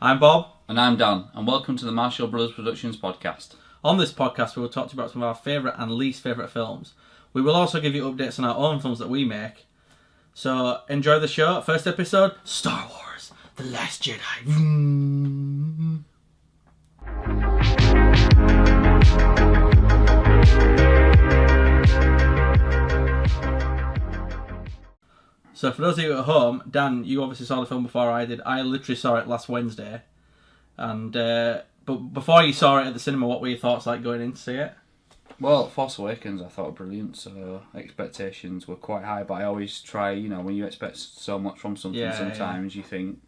I'm Bob. And I'm Dan, and welcome to the Marshall Brothers Productions podcast. On this podcast, we will talk to you about some of our favourite and least favourite films. We will also give you updates on our own films that we make. So, enjoy the show. First episode, Star Wars, The Last Jedi. So for those of you at home, Dan, you obviously saw the film before I did. I literally saw it last Wednesday. And but before you saw it at the cinema, what were your thoughts like going in to see it? Well, Force Awakens I thought were brilliant, so expectations were quite high, but I always try, when you expect so much from something, sometimes you think,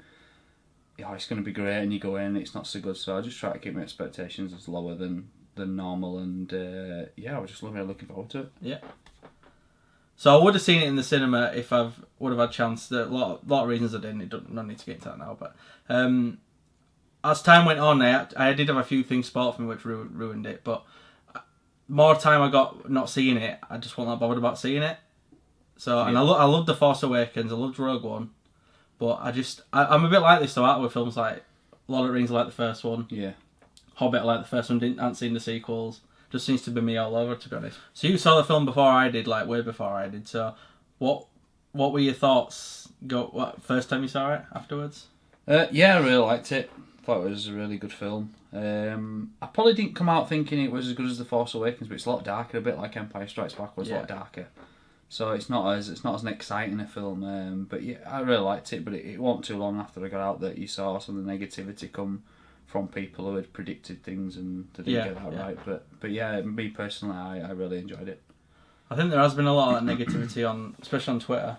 it's going to be great, and you go in, it's not so good, so I just try to keep my expectations as lower than normal, and I was just really looking forward to it. Yeah. So I would have seen it in the cinema if I would have had a chance. A lot of reasons I didn't. Don't need to get into that now. But as time went on, I did have a few things spoiled for me which ruined it. But more time I got not seeing it, I just wasn't that bothered about seeing it. So and I loved The Force Awakens. I loved Rogue One. But I'm a bit like this though, with films like Lord of the Rings. I like the first one. Yeah. Hobbit. I like the first one. Hadn't seen the sequels. Just seems to be me all over, to be honest. So you saw the film before I did, like way before I did. So what were your thoughts? First time you saw it? Afterwards? I really liked it. Thought it was a really good film. I probably didn't come out thinking it was as good as The Force Awakens, but it's a lot darker, a bit like Empire Strikes Back was a lot darker. So it's not as exciting a film. But yeah, I really liked it. But it wasn't too long after I got out that you saw some of the negativity come from people who had predicted things and they didn't get that right. But yeah, me personally, I really enjoyed it. I think there has been a lot of that negativity especially on Twitter.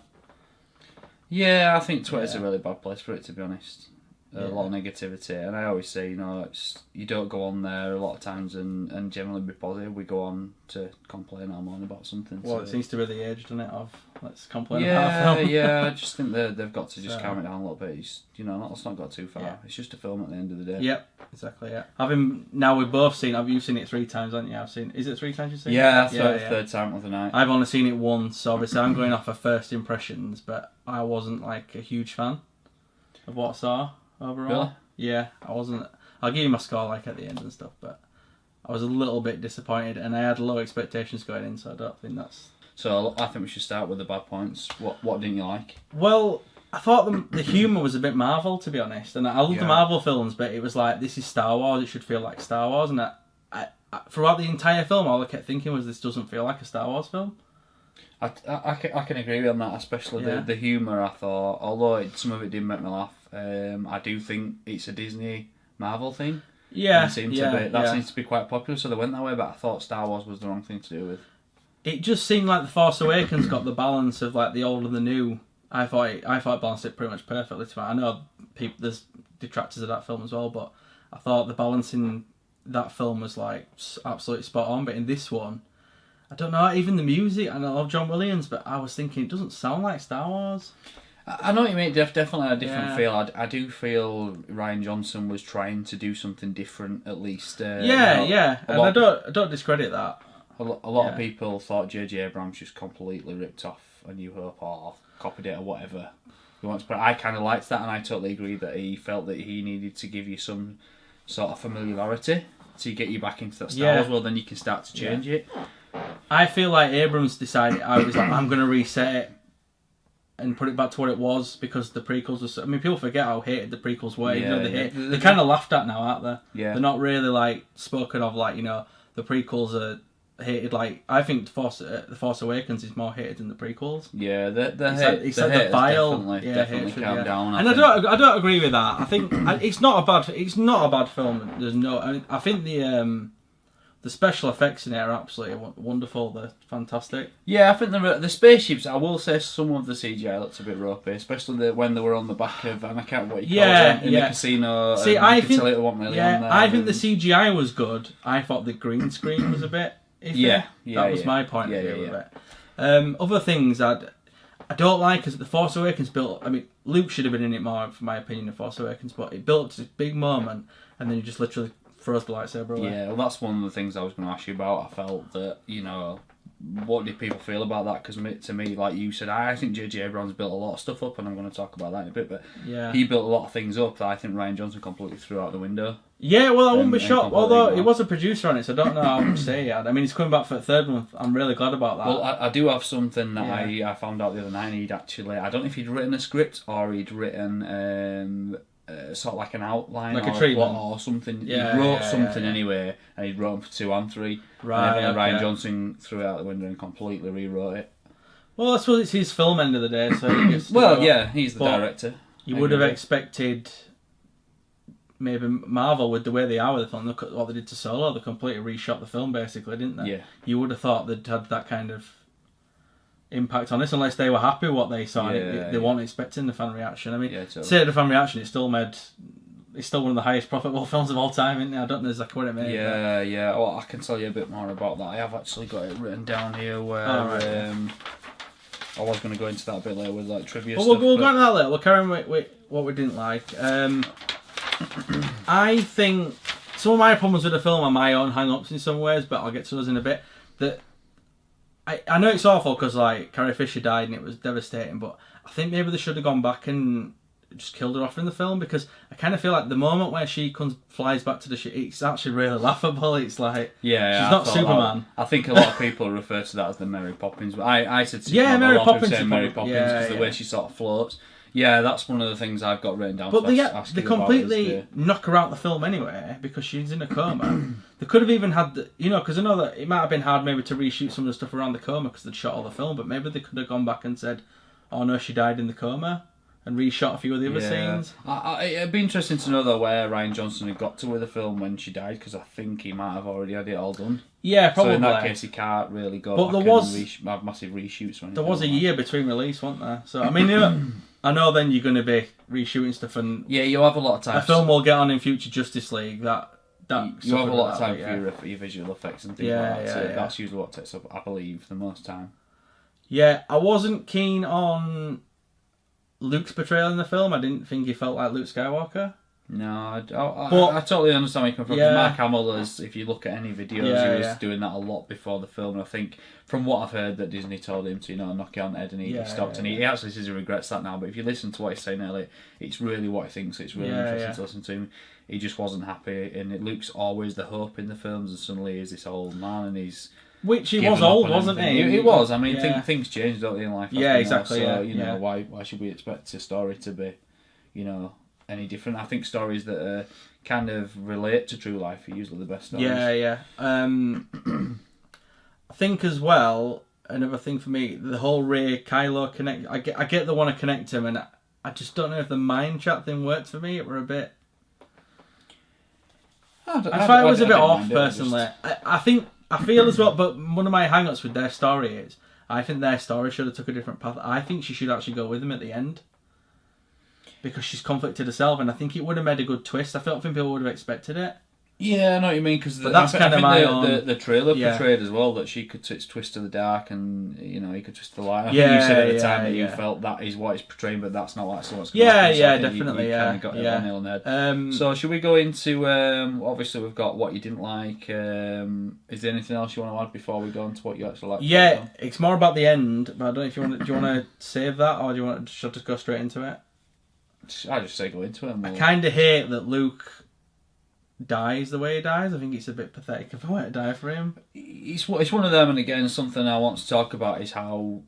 Yeah, I think Twitter's a really bad place for it, to be honest. A lot of negativity, and I always say, you don't go on there a lot of times and generally be positive. We go on to complain or moan about something. Well, it seems to be the age, doesn't it, of let's complain about a film. Yeah, I just think they've got to just calm it down a little bit. Let's not go too far. Yeah. It's just a film at the end of the day. Yep, exactly, yeah. Now we've both seen, you've seen it 3 times, haven't you? Is it 3 times you've seen it? Yeah, third time of the night. I've only seen it once, so obviously I'm going off of first impressions, but I wasn't like a huge fan of what I saw overall. Really? Yeah, I wasn't. I'll give you my score at the end and stuff, but I was a little bit disappointed, and I had low expectations going in, so I don't think that's. So I think we should start with the bad points. What didn't you like? Well, I thought the humour was a bit Marvel, to be honest, and I love the Marvel films, but it was like, this is Star Wars. It should feel like Star Wars, and I throughout the entire film, all I kept thinking was, this doesn't feel like a Star Wars film. I can agree on that, especially the humour. I thought, although some of it did make me laugh, I do think it's a Disney Marvel thing. Yeah, seems to be quite popular, so they went that way. But I thought Star Wars was the wrong thing to do with. It just seemed like The Force Awakens got the balance of like the old and the new. I thought it balanced it pretty much perfectly. I know there's detractors of that film as well, but I thought the balance in that film was like absolutely spot on. But in this one, I don't know, even the music, and I love John Williams, but I was thinking it doesn't sound like Star Wars. I know what you mean, definitely a different feel. I do feel Rian Johnson was trying to do something different, at least. And I don't discredit that. A lot of people thought J.J. Abrams just completely ripped off A New Hope or copied it or whatever he wants, but I kind of liked that, and I totally agree that he felt that he needed to give you some sort of familiarity to get you back into that Star Wars world, then you can start to change it. I feel like Abrams decided, I'm going to reset it and put it back to what it was, because the prequels were. I mean, people forget how hated the prequels were. They're kind of laughed at now, aren't they? Yeah. They're not really like spoken of like, the prequels are hated. Like, I think The Force Awakens is more hated than the prequels. Yeah, the hate the file definitely calmed down. And I don't agree with that. I think it's not a bad film. I think the special effects in it are absolutely wonderful. They're fantastic. Yeah, I think the spaceships, I will say some of the CGI looks a bit ropey, especially when they were on the back of, and I can't what you call it, in the casino. See, I think the CGI was good. I thought the green screen was a bit iffy. That was my point of view of it. Other things I don't like is The Force Awakens built. I mean, Luke should have been in it more, for my opinion, The Force Awakens, but it built to this big moment, and then you just literally throws the lightsaber away. Yeah, well, that's one of the things I was going to ask you about. I felt that, what did people feel about that? Because to me, like you said, I think J.J. Abrams built a lot of stuff up, and I'm going to talk about that in a bit. But he built a lot of things up that I think Rian Johnson completely threw out the window. Yeah, well, I wouldn't be shocked. Although he was a producer on it, so I don't know how much say he had. I mean, he's coming back for the third one. I'm really glad about that. Well, I do have something that I found out the other night. He'd actually, I don't know if he'd written a script or he'd written sort of like an outline, like or a treatment or something. Yeah, he wrote something anyway, and he'd wrote them for 2 and 3. Right. And Rian Johnson threw it out the window and completely rewrote it. Well, I suppose it's his film end of the day, so he gets to he's the director. You would have expected maybe Marvel, with the way they are with the film, look at what they did to Solo. They completely reshot the film, basically, didn't they? Yeah. You would have thought they'd had that kind of impact on this, unless they were happy with what they saw. They weren't expecting the fan reaction. I mean, say the fan reaction, it's still one of the highest profitable films of all time, isn't it? I don't know exactly what it made. Yeah. Well, I can tell you a bit more about that. I have actually got it written down here where I was going to go into that a bit later with like trivia stuff. We'll go into that later. We'll carry on with what we didn't like. I think some of my problems with the film are my own hang-ups in some ways, but I'll get to those in a bit. That I know it's awful because like Carrie Fisher died and it was devastating, but I think maybe they should have gone back and just killed her off in the film, because I kind of feel like the moment where she flies back to the ship, it's actually really laughable. It's like she's not Superman. I think a lot of people refer to that as the Mary Poppins, but I said Superman, Mary Poppins. Mary Poppins because the way she sort of floats. Yeah, that's one of the things I've got written down. But they completely knock her out the film anyway because she's in a coma. They could have even had because I know that it might have been hard maybe to reshoot some of the stuff around the coma because they'd shot all the film, but maybe they could have gone back and said, "Oh no, she died in the coma," and reshot a few of the other scenes. It'd be interesting to know though where Rian Johnson had got to with the film when she died, because I think he might have already had it all done. Yeah, probably. So in that case, he can't really go back and have massive reshoots. Or there was a year between release, wasn't there? So I mean, I know then you're going to be reshooting stuff, and you'll have a lot of time. A film will get on in future Justice League that you have a lot of time for your visual effects and things like that. So that's usually what takes up, I believe, the most time. Yeah, I wasn't keen on Luke's portrayal in the film. I didn't think he felt like Luke Skywalker. No, I totally understand where you come from. Mark Hamill, if you look at any videos, he was doing that a lot before the film. And I think, from what I've heard, that Disney told him to knock it on the head, and he stopped. And he actually says he regrets that now. But if you listen to what he's saying earlier, it's really what he thinks. It's really interesting to listen to him. He just wasn't happy, and Luke's always the hope in the films, and suddenly he's this old man, and he's... Which he was old, wasn't he? He was. I mean, things change, don't they, in life? Yeah, exactly. So, why should we expect a story to be, any different? I think stories that kind of relate to true life are usually the best stories. Yeah. I think as well, another thing for me, the whole Rey Kylo connect. I get they want to connect him, and I just don't know if the mind chat thing worked for me. It were a bit. I thought it was a bit off personally. I feel as well, but one of my hang-ups with their story is I think their story should have took a different path. I think she should actually go with him at the end, because she's conflicted herself, and I think it would have made a good twist. I don't think people would have expected it. Yeah, I know what you mean, because that's kind of my own... the trailer portrayed as well that she could twist to the dark, and he could twist to the light. I think you said at the time that you felt that is what it's portraying, but that's not what's going to happen. So definitely. You kind of got it on nail on the head. So should we go into? Obviously, we've got what you didn't like. Is there anything else you want to add before we go into what you actually like? Yeah, it's more about the end, but I don't know if you want. Do you want to save that, or do you want to just go straight into it? I just say go into it. I kind of hate that Luke dies the way he dies. I think it's a bit pathetic if I were to die for him. It's one of them, and again, something I want to talk about is how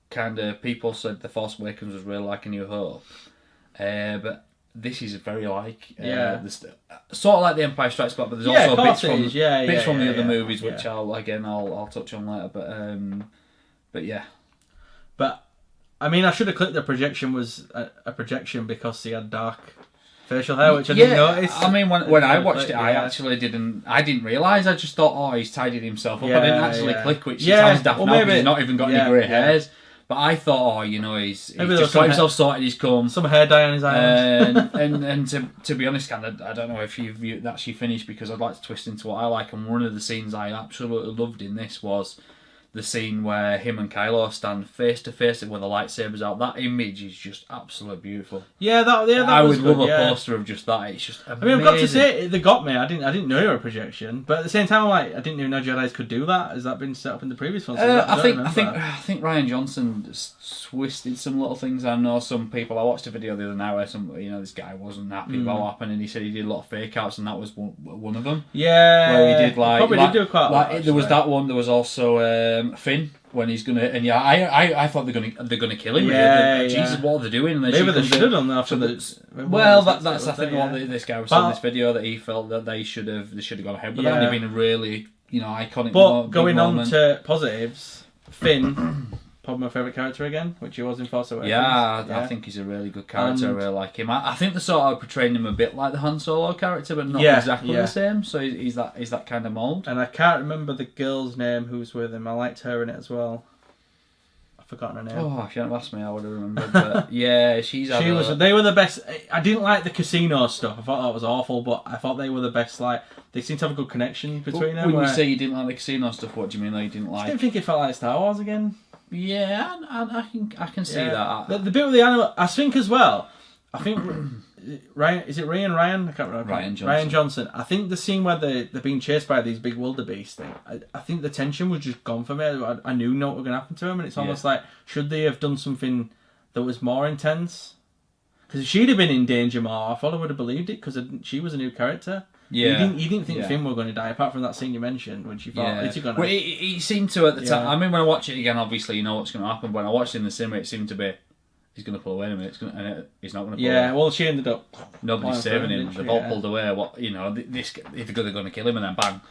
kind of people said The Force Awakens was really like A New Hope, but this is very like sort of like The Empire Strikes Back, but there's also bits from the other movies which I'll touch on later. But yeah. But I mean, I should have clicked the projection was a projection because he had dark facial hair, which I didn't notice. I mean, when I watched it, I actually didn't realise. I just thought, he's tidied himself up. I didn't actually click, which sounds daft now because he's not even got any grey hairs. But I thought, he's just got himself sorted. He's come some hair dye on his eyes. and to be honest, I don't know if you've actually finished, because I'd like to twist into what I like. And one of the scenes I absolutely loved in this was the scene where him and Kylo stand face to face with the lightsabers out. That image is just absolutely beautiful. Yeah, that I was would good, love a poster of just that. It's just amazing. I mean, I've got to say, they got me. I didn't know you were a projection, but at the same time, like, I didn't even know Jedi's could do that. Has that been set up in the previous ones? I think Ryan Johnson twisted some little things. I know some people. I watched a video the other night where this guy wasn't happy about what happened, and he said he did a lot of fake outs, and that was one of them. Yeah, where he did probably did do quite a lot. There was that one. There was also Finn when he's gonna, and I thought they're gonna kill him. Jesus, what are they doing? And maybe they should have done that after that's I think what this guy was saying in this video, that he felt that they should have gone ahead. But that would have been a really iconic. But going on to positives, Finn. Probably my favourite character again, which he was in Force Awakens. I think he's a really good character. I really like him. I think they're sort of portraying him a bit like the Han Solo character, but not exactly the same. So he's that kind of mould. And I can't remember the girl's name who's with him. I liked her in it as well. I've forgotten her name. Oh, if you hadn't asked me, I would have remembered. But yeah, They were the best. I didn't like the casino stuff. I thought that was awful, but I thought they were the best. Like, they seemed to have a good connection between them. When you say you didn't like the casino stuff, what do you mean? Like, you didn't like? I didn't think it felt like Star Wars again. Yeah, I can see that. The bit with the animal, I think as well. I think Ryan, is it Ryan? I can't remember. Ryan Johnson. I think the scene where they're being chased by these big wildebeest thing. I think the tension was just gone for me. I knew what was going to happen to him, and it's almost like, should they have done something that was more intense? Because if she'd have been in danger more, I thought I would have believed it, because she was a new character. Yeah, you didn't think Finn were going to die, apart from that scene you mentioned when she thought, "Is he going to?" Well, it seemed to at the time. I mean, when I watch it again, obviously you know what's going to happen. But when I watched it in the cinema, it seemed to be he's going to pull away in a minute, and he's not going to. Pull away. Well, she ended up. Nobody's saving him. They've all pulled away. This if they're going to kill him, and then bang.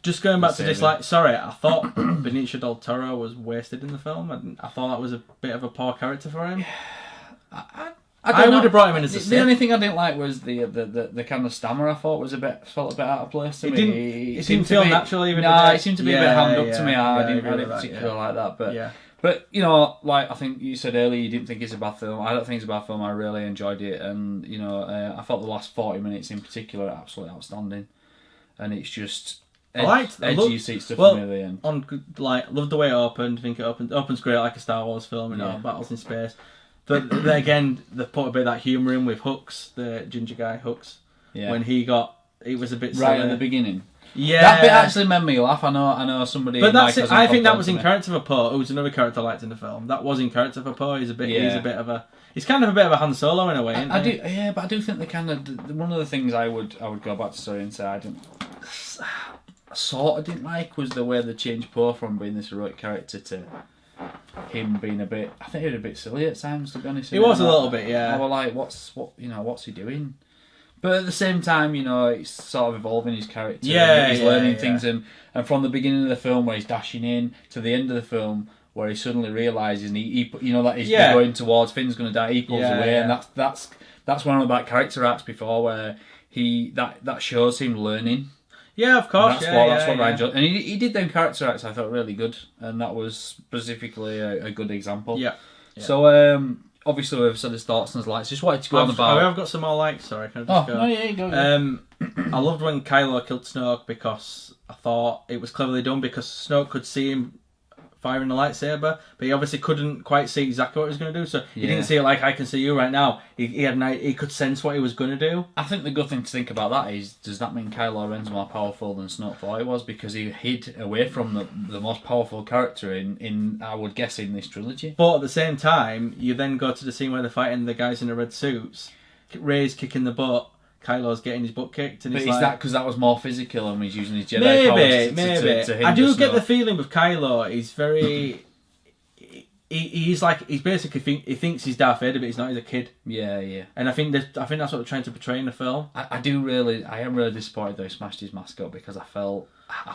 Just going back to this, sorry, I thought Benicio del Toro was wasted in the film. I thought that was a bit of a poor character for him. I would have brought him in as a Sith. The only thing I didn't like was the kind of stammer. I thought felt a bit out of place to me. It didn't feel natural even. It seemed to be a bit hammed up to me. I didn't particularly like that. But I think you said earlier you didn't think it's a bad film. I don't think it's a bad film. I really enjoyed it, and I thought the last 40 minutes in particular are absolutely outstanding. And it's just edgy seat stuff for me at the end. Loved the way it opened. I think it opens great like a Star Wars film. Battles in space. But then again, they put a bit of that humour in with Hooks, the ginger guy Hooks. Yeah. When he was a bit right at the beginning. Yeah, that bit actually made me laugh. I know somebody. But that's it. I think that was in character for Poe, who was another character I liked in the film. That was in character for Poe. He's kind of a bit of a Han Solo in a way. But I do think one of the things I would go back to story and say I sort of didn't like was the way they changed Poe from being this heroic character to him being a bit. I think he was a bit silly at times, to be honest. He was a little bit, yeah. I was like, what's he doing? But at the same time, it's sort of evolving his character. He's learning things, and from the beginning of the film where he's dashing in to the end of the film where he suddenly realises that he's going towards Finn's going to die. He pulls away, and that's one of the character arcs before where that shows him learning. Yeah, of course. That's what Ryan Johnson, and he did them character acts. I thought really good, and that was specifically a good example. Yeah. So obviously we've said his thoughts and his likes. Just wanted to go on about. I've got some more likes. Sorry, can I just go? No, yeah, go. I loved when Kylo killed Snoke because I thought it was cleverly done because Snoke could see him firing the lightsaber, but he obviously couldn't quite see exactly what he was going to do. So he didn't see it like I can see you right now. He could sense what he was going to do. I think the good thing to think about that is, does that mean Kylo Ren's more powerful than Snoke thought he was? Because he hid away from the most powerful character in I would guess in this trilogy. But at the same time, you then go to the scene where they're fighting the guys in the red suits. Rey's kicking the butt. Kylo's getting his butt kicked, and but is that because that was more physical and he's using his Jedi powers to hinder I do Snoke? get the feeling with Kylo, he's very. He thinks he's Darth Vader, but he's not. He's a kid. Yeah. And I think that's what they're trying to portray in the film. I am really disappointed though he smashed his mask up because I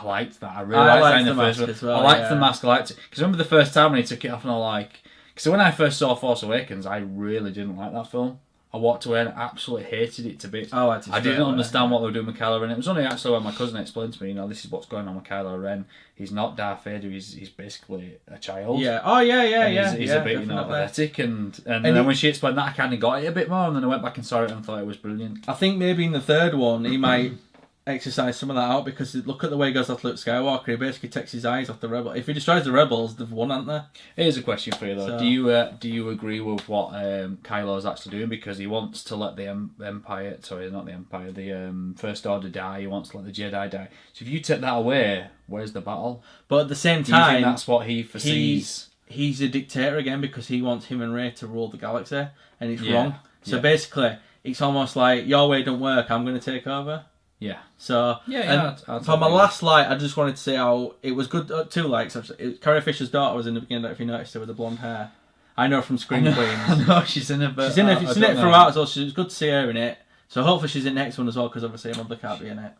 liked that. I really liked the mask as well. I liked the mask. I liked it because remember the first time when he took it off and I like. Because when I first saw Force Awakens, I really didn't like that film. I walked away and absolutely hated it to bits. I didn't understand what they were doing with Kylo Ren. It was only actually when my cousin explained to me, this is what's going on with Kylo Ren. He's not Darth Vader. He's basically a child. Yeah. Oh yeah. He's a bit pathetic, and then when she explained that, I kind of got it a bit more, and then I went back and saw it and thought it was brilliant. I think maybe in the third one he might exercise some of that out, because look at the way he goes after Luke Skywalker. He basically takes his eyes off the rebel. If he destroys the rebels, they've won, aren't they? Here's a question for you though: do you agree with what Kylo's actually doing? Because he wants to let the Empire, sorry, not the Empire, the First Order die. He wants to let the Jedi die. So if you take that away, where's the battle? But at the same do you time, think that's what he foresees. He's a dictator again, because he wants him and Rey to rule the galaxy, and it's wrong. So basically, it's almost like, your way don't work, I'm going to take over. Yeah. So, for my last light, I just wanted to say how it was good. 2 likes, actually. Carrie Fisher's daughter was in the beginning, if you noticed her, with the blonde hair. I know from Scream Queens. I know, she's in it, but she's in it throughout as well. So it's good to see her in it. So hopefully she's in the next one as well, because obviously her mother can't be in it.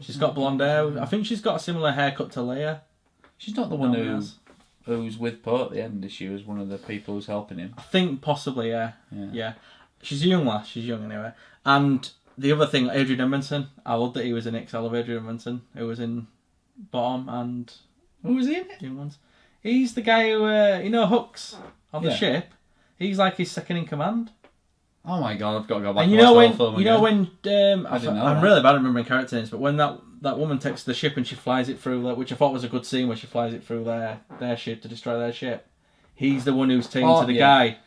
She's got blonde hair. I think she's got a similar haircut to Leia. She's not the one who's with Poe at the end, is she? Was one of the people who's helping him? I think possibly, yeah. She's a young lass. She's young anyway. And the other thing, Adrian Edmondson. I love that he was in it, 'cause I love Adrian Edmondson, who was in Bottom and... Who was he in it? Young ones. He's the guy who, Hooks on the ship. He's like his second in command. Oh my god, I've got to go back and and watch the whole film again. I'm really bad at remembering character names, but when that woman takes the ship and she flies it through, which I thought was a good scene, where she flies it through their ship to destroy their ship. He's the one who's saying to the guy,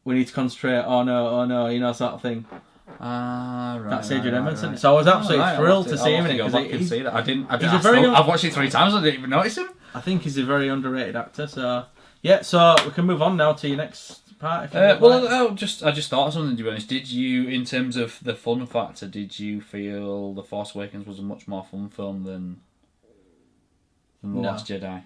"We need to concentrate." Oh no, sort of thing. Right. That's Adrian Edmondson. So I was absolutely thrilled to see him in it, because I've watched it 3 times. I didn't even notice him. I think he's a very underrated actor. So yeah, so we can move on now to your next part. I just thought of something, to be honest. Did you, in terms of the fun factor, did you feel The Force Awakens was a much more fun film than The Last Jedi?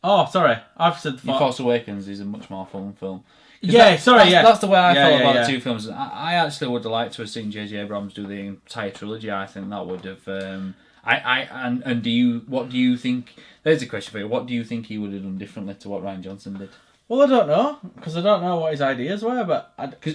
Oh, sorry, I've said The Force Awakens is a much more fun film. That's the way I felt about the 2 films. I actually would have liked to have seen J.J. Abrams do the entire trilogy. I think that would have. What do you think? There's a question for you. What do you think he would have done differently to what Rian Johnson did? Well, I don't know, because I don't know what his ideas were, but...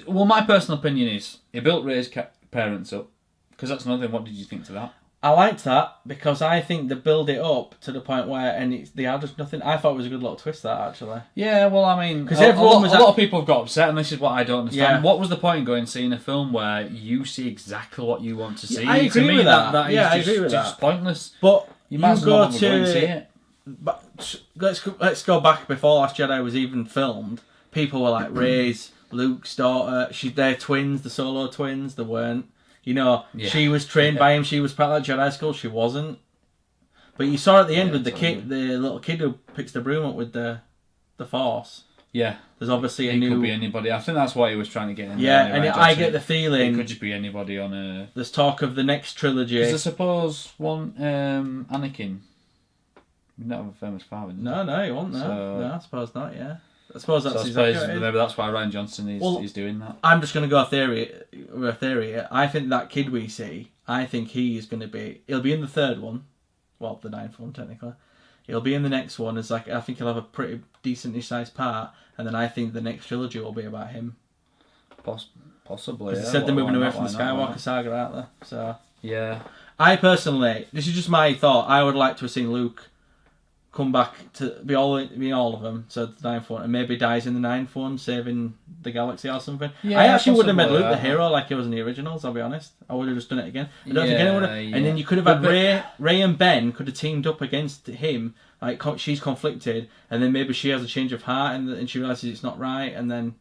my personal opinion is, he built Rey's parents up, because that's another thing. What did you think to that? I liked that, because I think they build it up to the point where, they are just nothing. I thought it was a good little twist, that, actually. Yeah, well, I mean, a lot of people have got upset, and this is what I don't understand. Yeah. What was the point in going and seeing a film where you see exactly what you want to see? I agree with that. I agree with that. Just pointless. But you might as well go and see it. But let's go back before Last Jedi was even filmed. People were like, Rey's Luke's daughter. They're twins, the Solo twins. They weren't. She was trained by him. She was part of that Jedi school. She wasn't. But you saw at the end with the little kid who picks the broom up with the Force. Yeah. There's obviously it could be anybody. I think that's what he was trying to get in. Yeah, there, and I get the feeling it could just be anybody on a. There's talk of the next trilogy. Because I suppose Anakin. He'd not have a famous father. No, he won't. No, I suppose not. Yeah. I suppose that's maybe that's why Rian Johnson is doing that. I'm just going to go with a theory. I think that kid we see, I think he's going to be... He'll be in the 3rd one. Well, the 9th one, technically. He'll be in the next one. I think he'll have a pretty decent-ish sized part. And then I think the next trilogy will be about him. Possibly, because they said they're moving away from the Skywalker saga, aren't they? So... Yeah. I personally... This is just my thought. I would like to have seen Luke come back to be all of them, so the 9th one, and maybe dies in the 9th one, saving the galaxy or something. Yeah, I actually would have made Luke the hero like he was in the originals, I'll be honest. I would have just done it again. I don't think anyone would have. Yeah. And then you could have had Rey and Ben could have teamed up against him, like she's conflicted, and then maybe she has a change of heart and she realises it's not right, and then...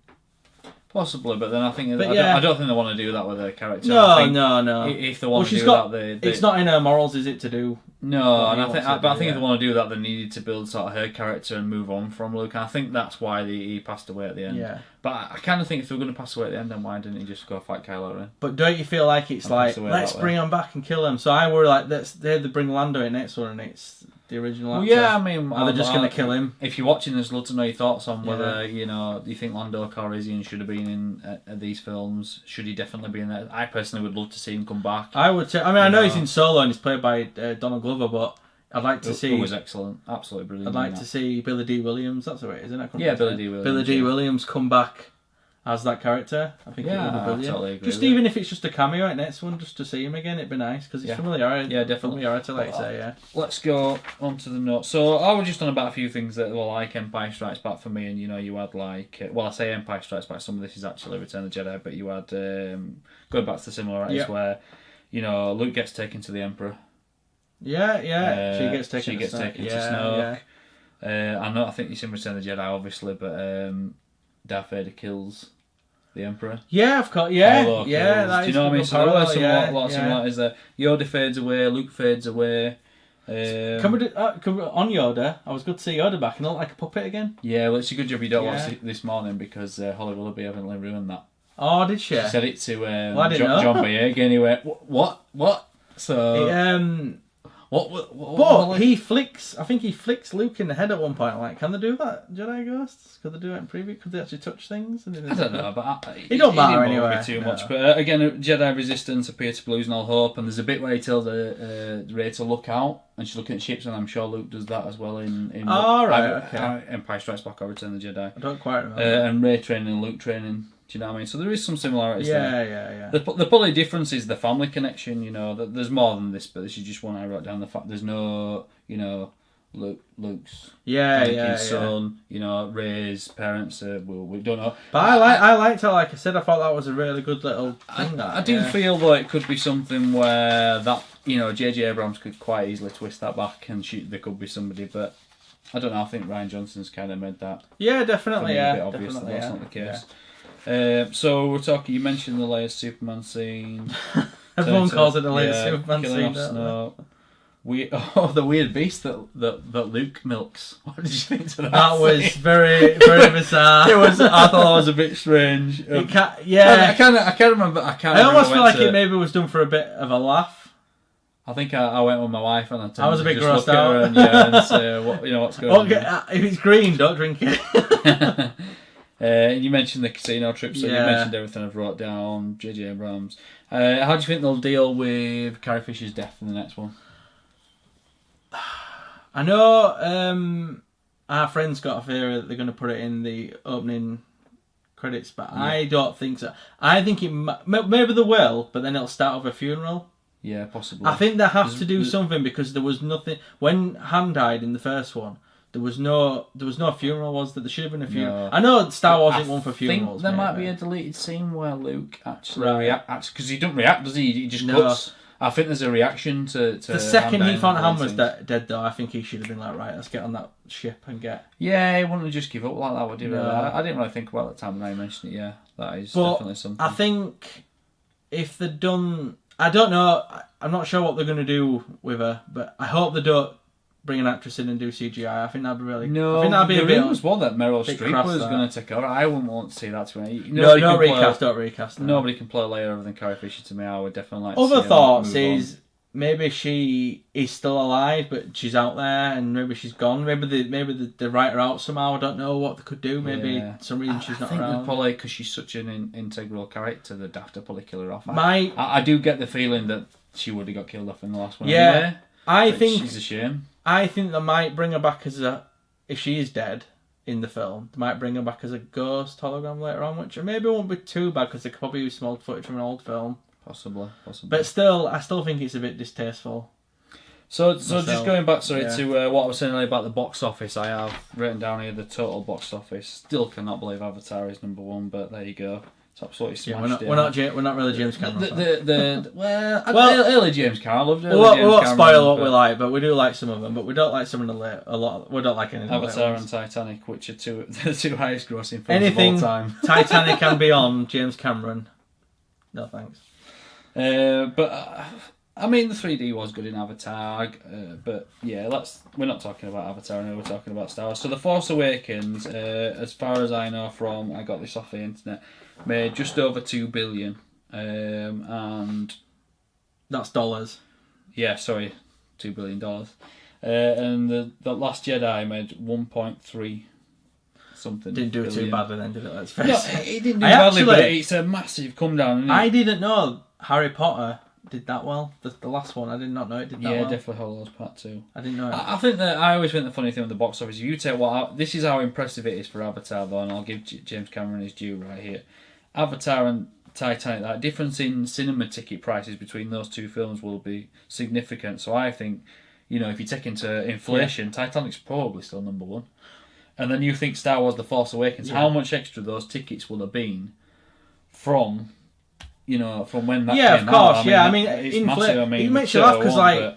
Possibly, but then I think I don't think they want to do that with her character. No. If they want to do that, it's not in her morals, is it, to do? No, and I think if they want to do that, they needed to build sort of her character and move on from Luke. And I think that's why he passed away at the end. Yeah. But I kind of think if they were going to pass away at the end, then why didn't he just go fight Kylo Ren? But don't you feel like it's like, let's bring him back and kill him? So I were like, they bring Lando in next one, and it's the original actor. Well, yeah, I mean... Are they just going to kill him? If you're watching this, love to know your thoughts on whether, you think Lando Calrissian should have been in these films. Should he definitely be in there? I personally would love to see him come back. I would say... I mean, I know he's in Solo and he's played by Donald Glover, but I'd like to see... Who was excellent. Absolutely brilliant. I'd like to see Billy D. Williams. That's the way it is, isn't it? Yeah, Billy D. Williams. Billy D. Williams come back as that character. I think it would be brilliant. Totally agree just even if it's just a cameo at next one, just to see him again, it'd be nice, because it's familiarity. Yeah, definitely. Familiarity, like you say, yeah. Let's go on to the notes. So I was just on about a few things that were like Empire Strikes Back for me, and you had like... I say Empire Strikes Back, some of this is actually Return of the Jedi, but you had... going back to the similarities where... Luke gets taken to the Emperor. Yeah. She gets taken to Snoke. I think you see Return of the Jedi, obviously, but Darth Vader kills the Emperor. Yeah, of course. Yeah. Do you know what I mean? So there were some similarities there. Yoda fades away. Luke fades away. Can we on Yoda? I was good to see Yoda back and look like a puppet again. Yeah, well, it's a good job you don't watch it this morning because Holly Willoughby evidently ruined that. Oh, did she? She said it to John Boyega and he went, what? So... But he flicks. I think he flicks Luke in the head at one point. Like, can they do that? Jedi ghosts? Could they do it in preview? Could they actually touch things? I don't know, but it don't matter anyway. Too much. But again, Jedi Resistance appear to be losing all hope, and there's a bit where he tells Rey to look out, and she's looking at ships, and I'm sure Luke does that as well in Empire Strikes Back or Return of the Jedi. I don't quite remember. And Rey training and Luke training. Do you know what I mean? So there is some similarities there. Yeah. The probably difference is the family connection, there's more than this, but this is just one I wrote down. The fact there's no, Luke's son, Rey's parents, we don't know. But I liked it, like I said, I thought that was a really good little thing. I do feel like it could be something where that, J.J. Abrams could quite easily twist that back and there could be somebody, but I don't know, I think Rian Johnson's kind of made that. Yeah, definitely, a bit obvious that that's not the case. So we're talking. You mentioned the Leia Superman scene. Everyone calls it the Leia Superman scene. The weird beast that Luke milks. What did you think to that? That was very very bizarre. I thought that was a bit strange. I can't remember. I almost feel like it maybe was done for a bit of a laugh. I think I went with my wife and I was a bit grossed out. And say, what's going on? If it's green, don't drink it. You mentioned the casino trip, so you mentioned everything I've wrote down. J.J. Abrams. How do you think they'll deal with Carrie Fisher's death in the next one? I know our friend's got a theory that they're going to put it in the opening credits, but I don't think so. I think maybe they will, but then it'll start with a funeral. Yeah, possibly. I think they have to do something because there was nothing when Han died in the first one. There was no funeral, was there? There should have been a funeral. No. I know Star Wars isn't one for funerals. I think there might be a deleted scene where Luke actually reacts, because he doesn't react, does he? He just cuts. I think there's a reaction to the second he found Han was dead, though. I think he should have been like, right, let's get on that ship and get. Yeah, he wouldn't have just give up like that, would he? No. I didn't really think about it at the time when I mentioned it. Yeah, that is definitely something. I think if they're done, I don't know. I'm not sure what they're going to do with her, but I hope they don't bring an actress in and do CGI. I think that'd be really. No, I think that'd be the rumours were that Meryl Streep was going to take over. I wouldn't want to see that. Don't recast. Nobody can play Leia other than Carrie Fisher. To me, I would definitely like. Other thoughts is maybe she is still alive, but she's out there, and maybe she's gone. Maybe they write her out somehow. I don't know what they could do. Maybe some reason she's not around. I think probably because she's such an integral character, they'd have to probably kill her off. I do get the feeling that she would have got killed off in the last one. Yeah, anyway, I think she's a shame. I think they might bring her back if she is dead in the film, they might bring her back as a ghost hologram later on, which maybe won't be too bad because they could probably use some old footage from an old film. Possibly. But still, I still think it's a bit distasteful. So just going back, to what I was saying earlier about the box office, I have written down here the total box office. Still cannot believe Avatar is number one, but there you go. It's absolutely smashed. We're not really James Cameron. Early James Cameron. I loved early James Cameron. We won't spoil what we like, but we do like some of them. But we don't like some of the a lot. We don't like any of the Avatar and Titanic, which are the two highest grossing films of all time. Titanic and beyond, James Cameron. No thanks. But I mean, the 3D was good in Avatar. But yeah, we're not talking about Avatar now. We're talking about Star Wars. So The Force Awakens, as far as I know I got this off the internet, made just over $2 billion, and that's dollars. Yeah, sorry, $2 billion. And the Last Jedi made 1.3 something. Didn't do billion. Too badly then, did it? Let's face it. It didn't do badly, but it's a massive come down. Isn't it? I didn't know Harry Potter did that well. The last one, I did not know it did that well. Yeah, definitely Hollows Part 2. I didn't know it. I always think the funny thing with the box office, if you take this is how impressive it is for Avatar, though, and I'll give James Cameron his due right here. Avatar and Titanic, that difference in cinema ticket prices between those two films will be significant. So I think, if you take into inflation, Titanic's probably still number one. And then you think Star Wars The Force Awakens, how much extra those tickets will have been from from when that came came out. I mean, it's massive. it makes you laugh because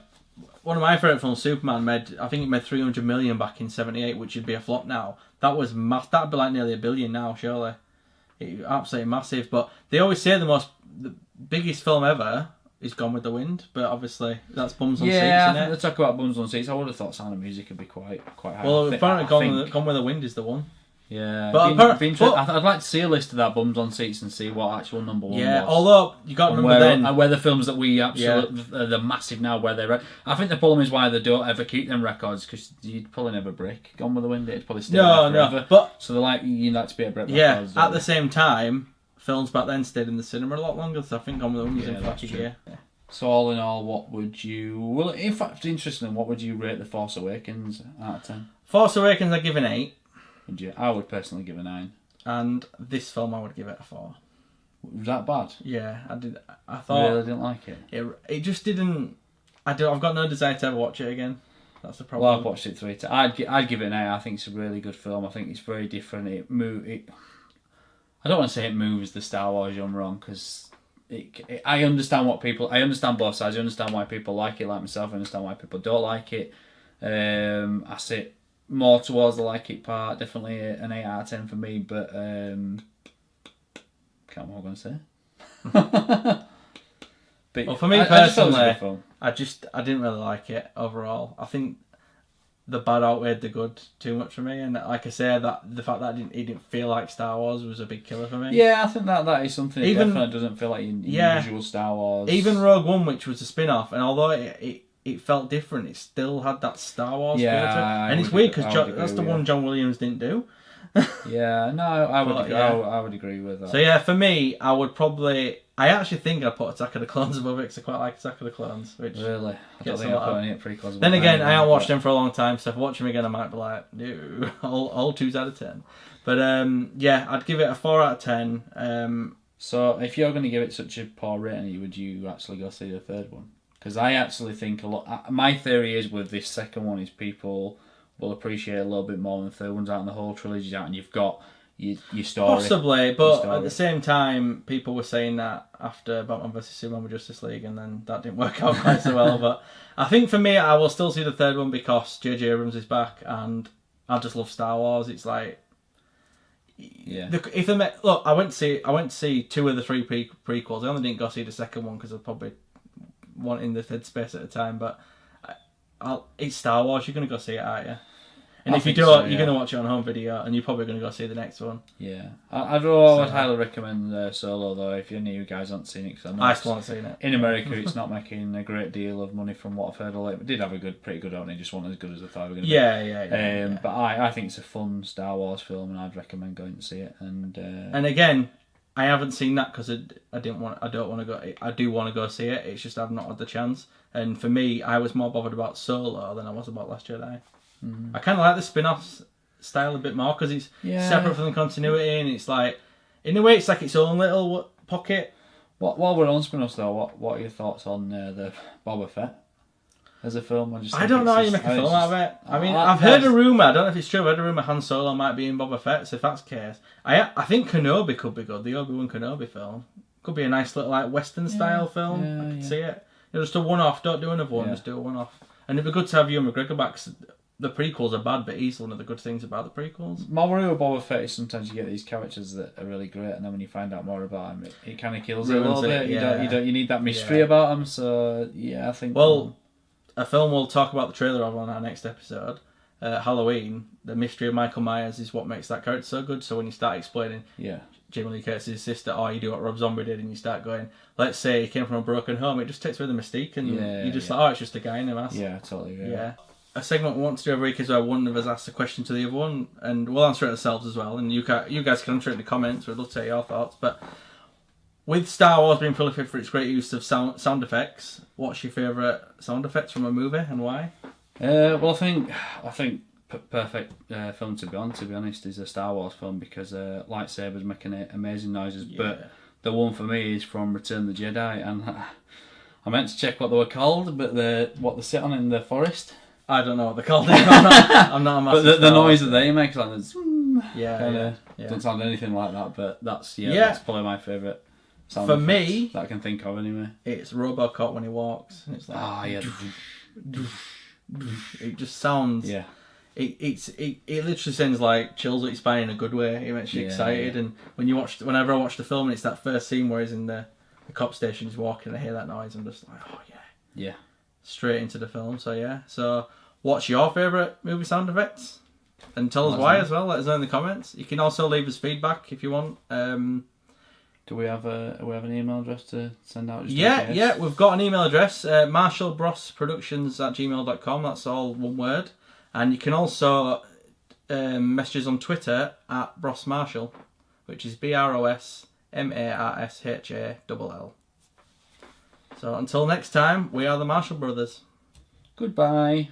one of my favourite films, Superman, I think it made 300 million back in '78, which would be a flop now. That was that'd be like nearly $1 billion now, surely. Absolutely massive. But they always say the biggest film ever is Gone with the Wind, but obviously that's Bums on Seats, isn't it? They talk about Bums on Seats. I would have thought Sound of Music would be quite high. Well, apparently Gone with the Wind is the one. Yeah, but I'd like to see a list of that Bums on Seats and see what actual number one was. Yeah, although you got to remember where the films that we absolutely they're massive now. Where they're, I think the problem is why they don't ever keep them records because you'd probably never break. Gone with the Wind, it'd probably stay there forever. But so they're like you like to be a break. Yeah, records, at the same time, films back then stayed in the cinema a lot longer. So I think Gone with the Wind was in for like a year. Yeah. So all in all, what would you? Well, in fact, interesting. What would you rate The Force Awakens out of 10? Force Awakens, I give an 8. Would you? I would personally give a 9. And this film, I would give it a 4. Was that bad? Yeah, I did. I thought you really didn't like it. It just didn't. I've got no desire to ever watch it again. That's the problem. Well, I've watched it 3 times. I'd give it an 8. I think it's a really good film. I think it's very different. I don't want to say it moves the Star Wars genre on because I understand what people. I understand both sides. I understand why people like it, like myself. I understand why people don't like it. I sit more towards the like it part. Definitely an 8 out of 10 for me. But can't remember what I'm going to say. But well, for me personally, I didn't really like it overall. I think the bad outweighed the good too much for me, and like I say, that the fact that it didn't feel like Star Wars was a big killer for me. Yeah, I think that is something. It definitely doesn't feel like usual Star Wars. Even Rogue One, which was a spin-off, and although it felt different, it still had that Star Wars feel to it. And it's weird because that's the one John Williams didn't do. Yeah, no, I would agree with that. So yeah, for me, I would probably. I actually think I'd put Attack of the Clones above it because I quite like Attack of the Clones. Which really? I don't think I'd put any prequels above. Then again, I haven't watched them for a long time, so if I watch them again, I might be like, no, all 2s out of 10. But yeah, I'd give it a 4 out of 10. So if you're going to give it such a poor rating, would you actually go see the third one? Because I actually think a lot. My theory is with this second one is people will appreciate it a little bit more when the third one's out and the whole trilogy's out, and you've got your story. Possibly, but at the same time, people were saying that after Batman vs Superman with Justice League, and then that didn't work out quite so well. But I think for me, I will still see the third one because J.J. Abrams is back, and I just love Star Wars. It's like, yeah. Look, I went to see 2 of the 3 prequels. I only didn't go see the second one because I probably wanting the headspace at the time. But it's Star Wars. You're gonna go see it, aren't you? And if you do, you're going to watch it on home video, and you're probably going to go see the next one. Yeah, I would highly recommend Solo though. If any of you guys haven't seen it, because I still haven't seen it. In America, it's not making a great deal of money from what I've heard of it. It did have a pretty good opening, just wasn't as good as I thought it was going to be. Yeah. But I think it's a fun Star Wars film, and I'd recommend going to see it. And again, I haven't seen that because I don't want to go. I do want to go see it. It's just I've not had the chance. And for me, I was more bothered about Solo than I was about Last Jedi. I kind of like the spin-off style a bit more because it's separate from the continuity, and it's like, in a way, it's like its own little pocket. While we're on spin-offs though, what are your thoughts on the Boba Fett as a film? I don't know how you make a film out of it. I mean, I've heard a rumour. I don't know if it's true. I've heard a rumour Han Solo might be in Boba Fett. So if that's the case, I think Kenobi could be good. The Obi-Wan Kenobi film could be a nice little like Western style film. I could see it. Just a one-off. Don't do another one. Just do a one-off. And it'd be good to have Ewan McGregor back. The prequels are bad, but he's one of the good things about the prequels. My worry with Boba Fett is sometimes you get these characters that are really great, and then when you find out more about him, it kind of kills it a little bit. You need that mystery about him. So yeah, I think. Well, a film we'll talk about the trailer of on our next episode, Halloween. The mystery of Michael Myers is what makes that character so good. So when you start explaining, Jamie Lee Curtis's sister, or you do what Rob Zombie did, and you start going, let's say he came from a broken home, it just takes away the mystique, and you just like, it's just a guy in a mask. Yeah, totally. Yeah. A segment we want to do every week is where one of us asks a question to the other one, and we'll answer it ourselves as well. And you guys can answer it in the comments. We'd love to hear your thoughts. But with Star Wars being prolific for its great use of sound effects, what's your favourite sound effects from a movie and why? Well, I think perfect film to be on. To be honest, is a Star Wars film because lightsabers making amazing noises. Yeah. But the one for me is from Return of the Jedi, and I meant to check what they were called, but what they sit on in the forest. I don't know what they're called. I'm not a massive. But the noise that they make, like, doesn't sound anything like that. But that's probably my favourite For me, that I can think of anyway. It's RoboCop when he walks. And it's like, it just sounds. Yeah. It literally sounds like chills at your spine in a good way. It makes you excited. Yeah. And whenever I watch the film and it's that first scene where he's in the cop station, he's walking, and I hear that noise, I'm just like, oh yeah. Yeah. Straight into the film. So yeah. So what's your favourite movie sound effects? And tell us why as well. Let us know in the comments. You can also leave us feedback if you want. Do we have an email address to send out? Yeah, we've got an email address, marshallbrosproductions@gmail.com. That's all one word. And you can also message us on Twitter at brosmarshall, which is BROSMARSHALL. So until next time, we are the Marshall Brothers. Goodbye.